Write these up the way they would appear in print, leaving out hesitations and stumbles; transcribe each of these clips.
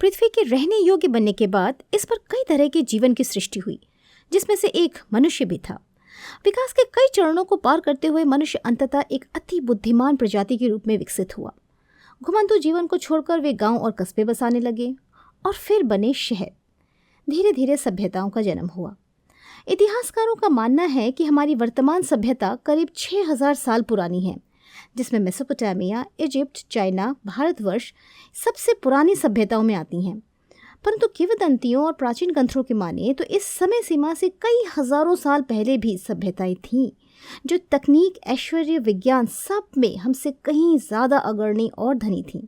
पृथ्वी के रहने योग्य बनने के बाद इस पर कई तरह के जीवन की सृष्टि हुई, जिसमें से एक मनुष्य भी था। विकास के कई चरणों को पार करते हुए मनुष्य अंततः एक अति बुद्धिमान प्रजाति के रूप में विकसित हुआ। घुमंतू जीवन को छोड़कर वे गांव और कस्बे बसाने लगे और फिर बने शहर। धीरे धीरे सभ्यताओं का जन्म हुआ। इतिहासकारों का मानना है कि हमारी वर्तमान सभ्यता करीब 6000 साल पुरानी है, जिसमें मेसोपोटामिया, इजिप्ट, चाइना, भारतवर्ष सबसे पुरानी सभ्यताओं में आती हैं। परंतु किंवदंतियों और प्राचीन ग्रंथों की माने तो इस समय सीमा से कई हजारों साल पहले भी सभ्यताएं थीं, जो तकनीक, ऐश्वर्य, विज्ञान सब में हमसे कहीं ज़्यादा अग्रणी और धनी थीं।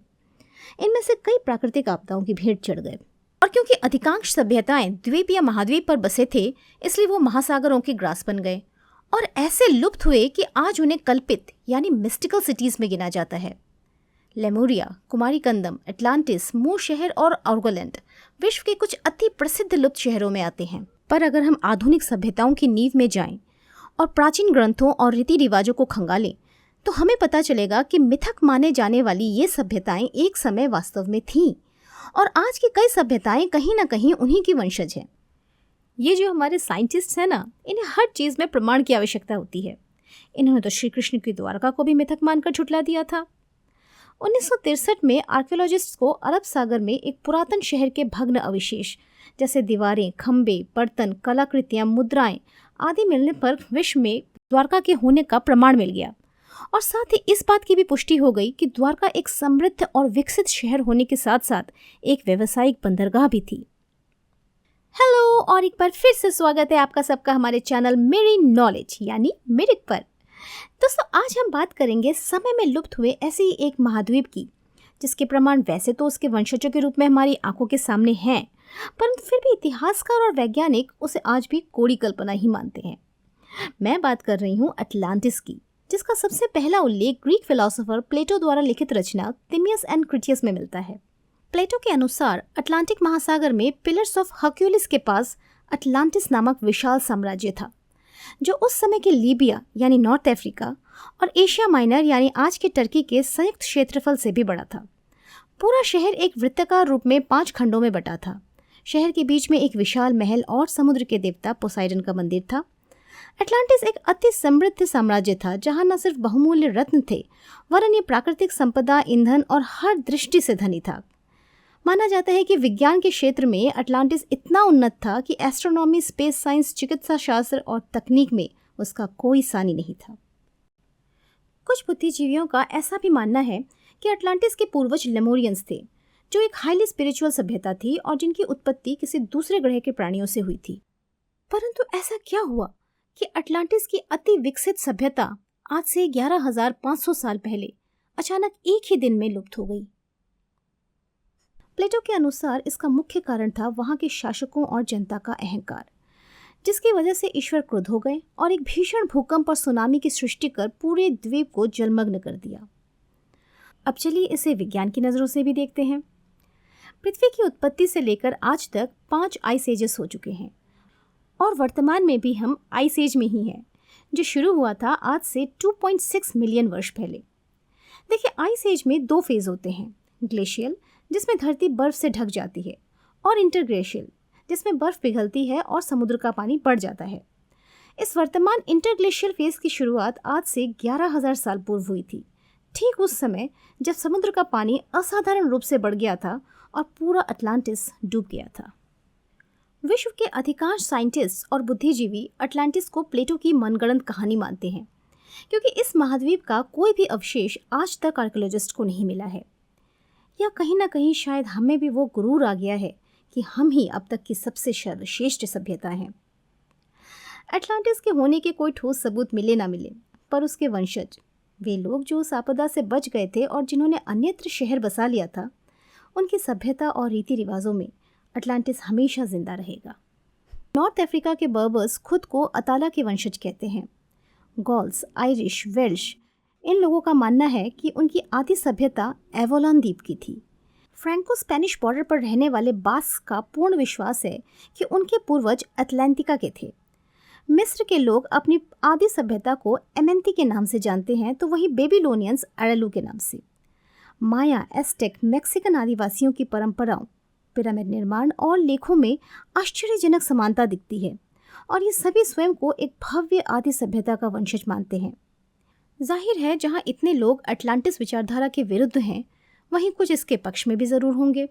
इनमें से कई प्राकृतिक आपदाओं की भेंट चढ़ गए, और क्योंकि अधिकांश सभ्यताएं द्वीप या महाद्वीप पर बसे थे, इसलिए वो महासागरों के ग्रास बन गए और ऐसे लुप्त हुए कि आज उन्हें कल्पित यानी मिस्टिकल सिटीज में गिना जाता है। लेमुरिया, कुमारीकंदम, अटलांटिस, मूर शहर और ऑर्गोलैंड विश्व के कुछ अति प्रसिद्ध लुप्त शहरों में आते हैं। पर अगर हम आधुनिक सभ्यताओं की नींव में जाएं और प्राचीन ग्रंथों और रीति रिवाजों को खंगालें, तो हमें पता चलेगा कि मिथक माने जाने वाली ये सभ्यताएं एक समय वास्तव में थीं, और आज की कई सभ्यताएं कहीं ना कहीं उन्हीं की वंशज हैं। ये जो हमारे साइंटिस्ट हैं ना, इन्हें हर चीज़ में प्रमाण की आवश्यकता होती है। इन्होंने तो श्री कृष्ण की द्वारका को भी मिथक मानकर झुठला दिया था। 1963 में आर्कियोलॉजिस्ट्स को अरब सागर में एक पुरातन शहर के भग्न अवशेष जैसे दीवारें, खंबे, बर्तन, कलाकृतियां, मुद्राएं आदि मिलने पर विश्व में द्वारका के होने का प्रमाण मिल गया, और साथ ही इस बात की भी पुष्टि हो गई कि द्वारका एक समृद्ध और विकसित शहर होने के साथ साथ एक व्यावसायिक बंदरगाह भी थी। हेलो, और एक बार फिर से स्वागत है आपका सबका हमारे चैनल मेरी नॉलेज यानी मिरिक पर। दोस्तों, आज हम बात करेंगे समय में लुप्त हुए ऐसे ही एक महाद्वीप की, जिसके प्रमाण वैसे तो उसके वंशजों के रूप में हमारी आंखों के सामने हैं, परंतु फिर भी इतिहासकार और वैज्ञानिक उसे आज भी कोड़ी कल्पना ही मानते हैं। मैं बात कर रही हूँ अटलांटिस की, जिसका सबसे पहला उल्लेख ग्रीक फिलोसोफर प्लेटो द्वारा लिखित रचना तिमियस एंड क्रिटियस में मिलता है। प्लेटो के अनुसार अटलांटिक महासागर में पिलर्स ऑफ हर्क्यूलिस के पास अटलांटिस नामक विशाल साम्राज्य था, जो उस समय के लीबिया यानी नॉर्थ अफ्रीका और एशिया माइनर यानी आज के टर्की के संयुक्त क्षेत्रफल से भी बड़ा था। पूरा शहर एक वृत्ताकार रूप में 5 खंडों में बटा था। शहर के बीच में एक विशाल महल और समुद्र के देवता पोसाइडन का मंदिर था। अटलांटिस एक अति समृद्ध साम्राज्य था, जहां न सिर्फ बहुमूल्य रत्न थे, वरन ये प्राकृतिक संपदा, ईंधन और हर दृष्टि से धनी था। माना जाता है कि विज्ञान के क्षेत्र में अटलांटिस इतना उन्नत था कि एस्ट्रोनॉमी, स्पेस साइंस, चिकित्सा शास्त्र और तकनीक में उसका कोई सानी नहीं था। कुछ बुद्धिजीवियों का ऐसा भी मानना है कि अटलांटिस के पूर्वज लेमुरियंस थे, जो एक हाईली स्पिरिचुअल सभ्यता थी और जिनकी उत्पत्ति किसी दूसरे ग्रह के प्राणियों से हुई थी। परंतु ऐसा क्या हुआ कि अटलांटिस की अति विकसित सभ्यता आज से 11,500 साल पहले अचानक एक ही दिन में लुप्त हो गई? प्लेटो के अनुसार इसका मुख्य कारण था वहां के शासकों और जनता का अहंकार, जिसकी वजह से ईश्वर क्रुद्ध हो गए और एक भीषण भूकंप और सुनामी की सृष्टि कर पूरे द्वीप को जलमग्न कर दिया। अब चलिए इसे विज्ञान की नज़रों से भी देखते हैं। पृथ्वी की उत्पत्ति से लेकर आज तक 5 आइस एजेस हो चुके हैं, और वर्तमान में भी हम आइस एज में ही हैं, जो शुरू हुआ था आज से 2.6 मिलियन वर्ष पहले। देखिए, आइस एज में 2 फेज होते हैं, ग्लेशियल जिसमें धरती बर्फ से ढक जाती है, और इंटरग्लेशियल जिसमें बर्फ पिघलती है और समुद्र का पानी बढ़ जाता है। इस वर्तमान इंटरग्लेशियल फेज की शुरुआत आज से 11,000 साल पूर्व हुई थी, ठीक उस समय जब समुद्र का पानी असाधारण रूप से बढ़ गया था और पूरा अटलांटिस डूब गया था। विश्व के अधिकांश साइंटिस्ट और बुद्धिजीवी अटलांटिस को प्लेटो की मनगढ़ंत कहानी मानते हैं, क्योंकि इस महाद्वीप का कोई भी अवशेष आज तक आर्कियोलॉजिस्ट को नहीं मिला है। या कहीं ना कहीं शायद हमें भी वो गुरूर आ गया है कि हम ही अब तक की सबसे सर्वश्रेष्ठ सभ्यता हैं। अटलांटिस के होने के कोई ठोस सबूत मिले ना मिले, पर उसके वंशज, वे लोग जो उस आपदा से बच गए थे और जिन्होंने अन्यत्र शहर बसा लिया था, उनकी सभ्यता और रीति रिवाजों में अटलांटिस हमेशा जिंदा रहेगा। नॉर्थ अफ्रीका के बर्बर्स खुद को अताला के वंशज कहते हैं। गॉल्स, आयरिश, वेल्श, इन लोगों का मानना है कि उनकी आदि सभ्यता एवोलान द्वीप की थी। फ्रैंको स्पेनिश बॉर्डर पर रहने वाले बास्क का पूर्ण विश्वास है कि उनके पूर्वज अटलांटिका के थे। मिस्र के लोग अपनी आदि सभ्यता को एमेंती के नाम से जानते हैं, तो वहीं बेबीलोनियंस अरेलू के नाम से। माया, एस्टेक, मैक्सिकन आदिवासियों की परंपराओं पिरामिड निर्माण और लेखों में आश्चर्यजनक समानता दिखती है और ये सभी स्वयं को एक भव्य आदि सभ्यता का वंशज मानते हैं। जाहिर है जहाँ इतने लोग अटलांटिस विचारधारा के विरुद्ध हैं, वहीं कुछ इसके पक्ष में भी ज़रूर होंगे।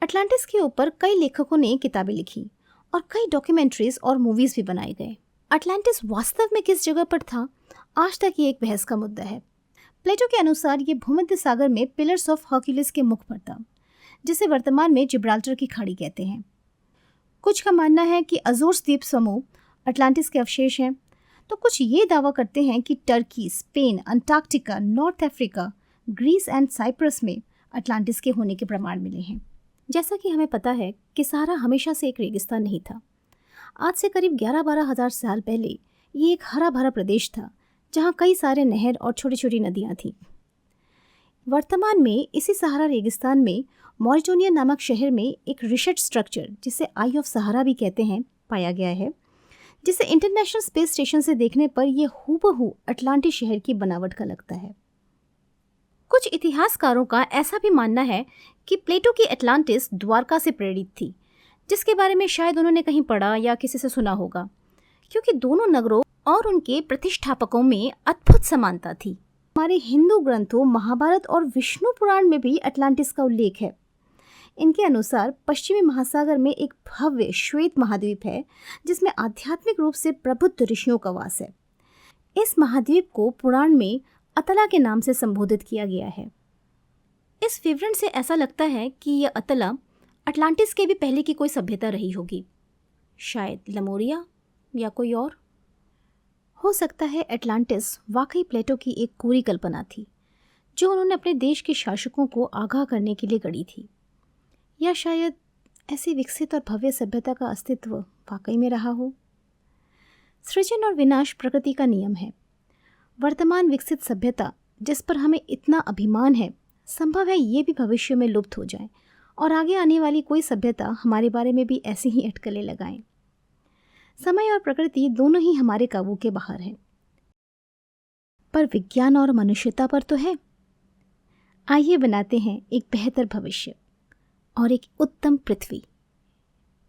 अटलांटिस के ऊपर कई लेखकों ने किताबें लिखी और कई डॉक्यूमेंट्रीज और मूवीज़ भी बनाए गए। अटलांटिस वास्तव में किस जगह पर था, आज तक ये एक बहस का मुद्दा है। प्लेटो के अनुसार ये भूमध्य सागर में पिलर्स ऑफ हर्क्यूलिस के मुख पर था, जिसे वर्तमान में जिब्राल्टर की खाड़ी कहते हैं। कुछ का मानना है कि अजोर्स द्वीप समूह अटलांटिस के अवशेष हैं, तो कुछ ये दावा करते हैं कि Turkey, Spain, Antarctica, North Africa, Greece and Cyprus में अटलांटिस के होने के प्रमाण मिले हैं। जैसा कि हमें पता है कि सहारा हमेशा से एक रेगिस्तान नहीं था। आज से करीब 11-12 हज़ार साल पहले ये एक हरा भरा प्रदेश था जहाँ कई सारे नहर और छोटी छोटी नदियाँ थीं। वर्तमान में इसी सहारा रेगिस्तान में मॉरिटोनिया नामक शहर में एक रिसर्च स्ट्रक्चर, जिसे आई ऑफ सहारा भी कहते हैं, पाया गया है, जिसे इंटरनेशनल स्पेस स्टेशन से देखने पर यह हूबहू अटलांटिस शहर की बनावट का लगता है। कुछ इतिहासकारों का ऐसा भी मानना है कि प्लेटो की अटलांटिस द्वारका से प्रेरित थी, जिसके बारे में शायद उन्होंने कहीं पढ़ा या किसी से सुना होगा, क्योंकि दोनों नगरों और उनके प्रतिष्ठापकों में अद्भुत समानता थी। हमारे हिंदू ग्रंथों महाभारत और विष्णु पुराण में भी अटलांटिस का उल्लेख है। इनके अनुसार पश्चिमी महासागर में एक भव्य श्वेत महाद्वीप है, जिसमें आध्यात्मिक रूप से प्रबुद्ध ऋषियों का वास है। इस महाद्वीप को पुराण में अतला के नाम से संबोधित किया गया है। इस विवरण से ऐसा लगता है कि यह अतला अटलांटिस के भी पहले की कोई सभ्यता रही होगी, शायद लमोरिया या कोई और। हो सकता है अटलांटिस वाकई प्लेटो की एक कोरी कल्पना थी, जो उन्होंने अपने देश के शासकों को आगाह करने के लिए गढ़ी थी, या शायद ऐसी विकसित और भव्य सभ्यता का अस्तित्व वाकई में रहा हो। सृजन और विनाश प्रकृति का नियम है। वर्तमान विकसित सभ्यता जिस पर हमें इतना अभिमान है, संभव है ये भी भविष्य में लुप्त हो जाए और आगे आने वाली कोई सभ्यता हमारे बारे में भी ऐसी ही अटकलें लगाएं। समय और प्रकृति दोनों ही हमारे काबू के बाहर हैं, पर विज्ञान और मनुष्यता पर तो है। आइए बनाते हैं एक बेहतर भविष्य और एक उत्तम पृथ्वी।